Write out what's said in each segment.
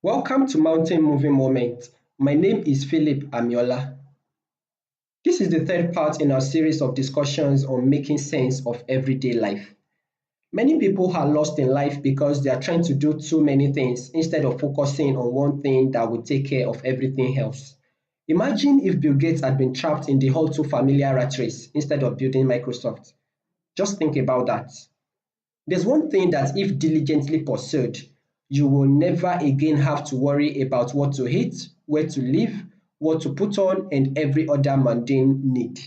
Welcome to Mountain Moving Moment. My name is Philip Amiola. This is the third part in our series of discussions on making sense of everyday life. Many people are lost in life because they are trying to do too many things instead of focusing on one thing that will take care of everything else. Imagine if Bill Gates had been trapped in the all too familiar rat race instead of building Microsoft. Just think about that. There's one thing that if diligently pursued, you will never again have to worry about what to eat, where to live, what to put on, and every other mundane need.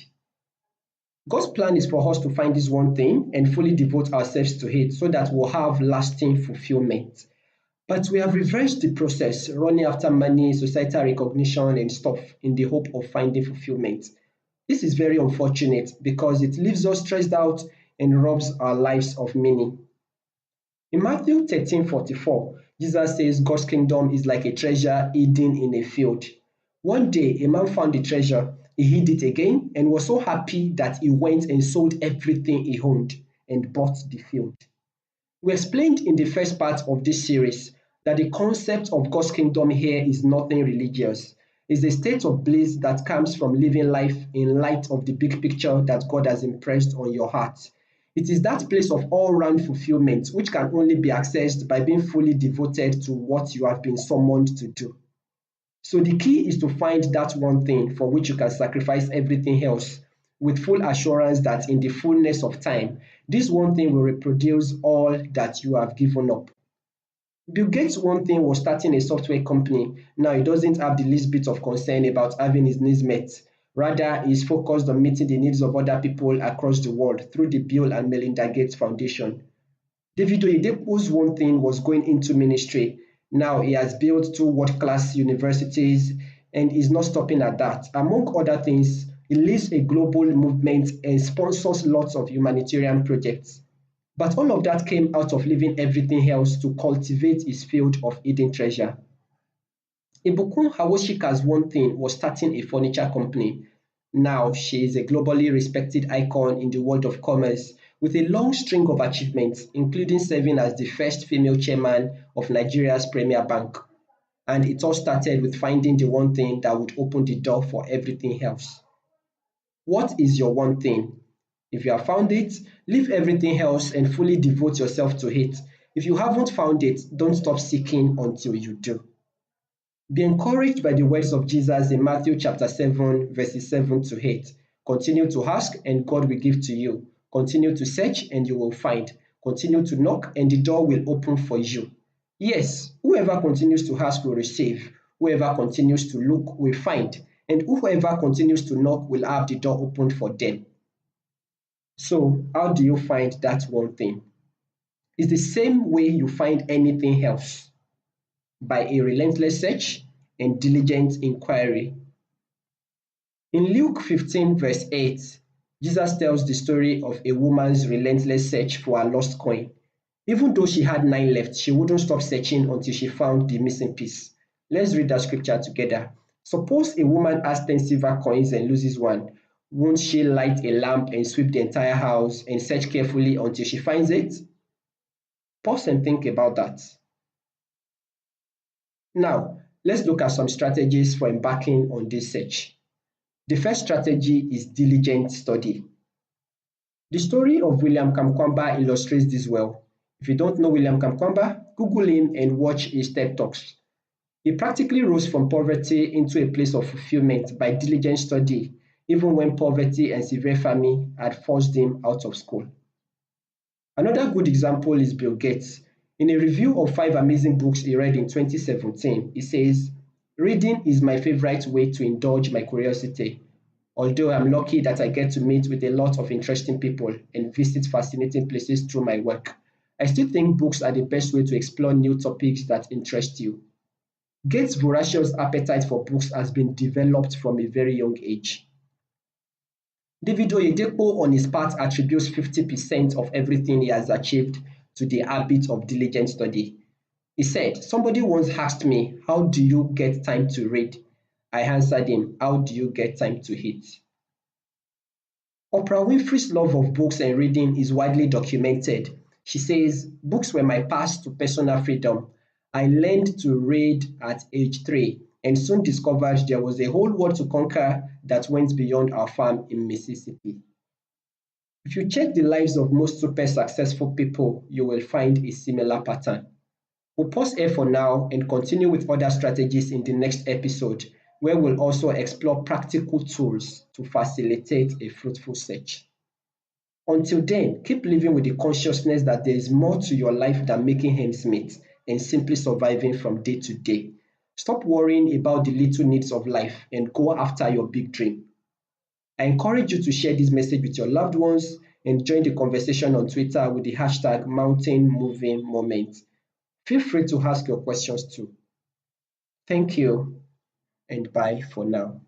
God's plan is for us to find this one thing and fully devote ourselves to it so that we'll have lasting fulfillment. But we have reversed the process, running after money, societal recognition, and stuff in the hope of finding fulfillment. This is very unfortunate because it leaves us stressed out and robs our lives of meaning. In Matthew 13:44, Jesus says God's kingdom is like a treasure hidden in a field. One day, a man found the treasure, he hid it again, and was so happy that he went and sold everything he owned and bought the field. We explained in the first part of this series that the concept of God's kingdom here is nothing religious. It's a state of bliss that comes from living life in light of the big picture that God has impressed on your heart. It is that place of all-round fulfillment which can only be accessed by being fully devoted to what you have been summoned to do. So the key is to find that one thing for which you can sacrifice everything else with full assurance that in the fullness of time, this one thing will reproduce all that you have given up. Bill Gates' one thing was starting a software company. Now he doesn't have the least bit of concern about having his needs met. Rather, he is focused on meeting the needs of other people across the world through the Bill and Melinda Gates Foundation. David Oyedepo's one thing was going into ministry. Now he has built two world-class universities and is not stopping at that. Among other things, he leads a global movement and sponsors lots of humanitarian projects. But all of that came out of leaving everything else to cultivate his field of hidden treasure. Ibukun Hawoshika's one thing was starting a furniture company. Now she is a globally respected icon in the world of commerce with a long string of achievements, including serving as the first female chairman of Nigeria's Premier Bank. And it all started with finding the one thing that would open the door for everything else. What is your one thing? If you have found it, leave everything else and fully devote yourself to it. If you haven't found it, don't stop seeking until you do. Be encouraged by the words of Jesus in Matthew chapter 7, verses 7 to 8. Continue to ask and God will give to you. Continue to search and you will find. Continue to knock and the door will open for you. Yes, whoever continues to ask will receive. Whoever continues to look will find. And whoever continues to knock will have the door opened for them. So, how do you find that one thing? It's the same way you find anything else, by a relentless search and diligent inquiry. In Luke 15, verse 8, Jesus tells the story of a woman's relentless search for a lost coin. Even though she had 9 left, she wouldn't stop searching until she found the missing piece. Let's read that scripture together. Suppose a woman has 10 silver coins and loses one. Won't she light a lamp and sweep the entire house and search carefully until she finds it? Pause and think about that. Now, let's look at some strategies for embarking on this search. The first strategy is diligent study. The story of William Kamkwamba illustrates this well. If you don't know William Kamkwamba, Google him and watch his TED Talks. He practically rose from poverty into a place of fulfillment by diligent study, even when poverty and severe famine had forced him out of school. Another good example is Bill Gates. In a review of 5 amazing books he read in 2017, he says, "Reading is my favorite way to indulge my curiosity. Although I'm lucky that I get to meet with a lot of interesting people and visit fascinating places through my work, I still think books are the best way to explore new topics that interest you." Gates' voracious appetite for books has been developed from a very young age. David Oyedepo on his part attributes 50% of everything he has achieved to the habit of diligent study. He said, "Somebody once asked me, 'How do you get time to read?' I answered him, 'How do you get time to eat?'" Oprah Winfrey's love of books and reading is widely documented. She says, "Books were my path to personal freedom. I learned to read at age 3 and soon discovered there was a whole world to conquer that went beyond our farm in Mississippi. If you check the lives of most super successful people, you will find a similar pattern. We'll pause here for now and continue with other strategies in the next episode, where we'll also explore practical tools to facilitate a fruitful search. Until then, keep living with the consciousness that there is more to your life than making ends meet and simply surviving from day to day. Stop worrying about the little needs of life and go after your big dream. I encourage you to share this message with your loved ones and join the conversation on Twitter with the hashtag Mountain Moving Moment. Feel free to ask your questions too. Thank you and bye for now.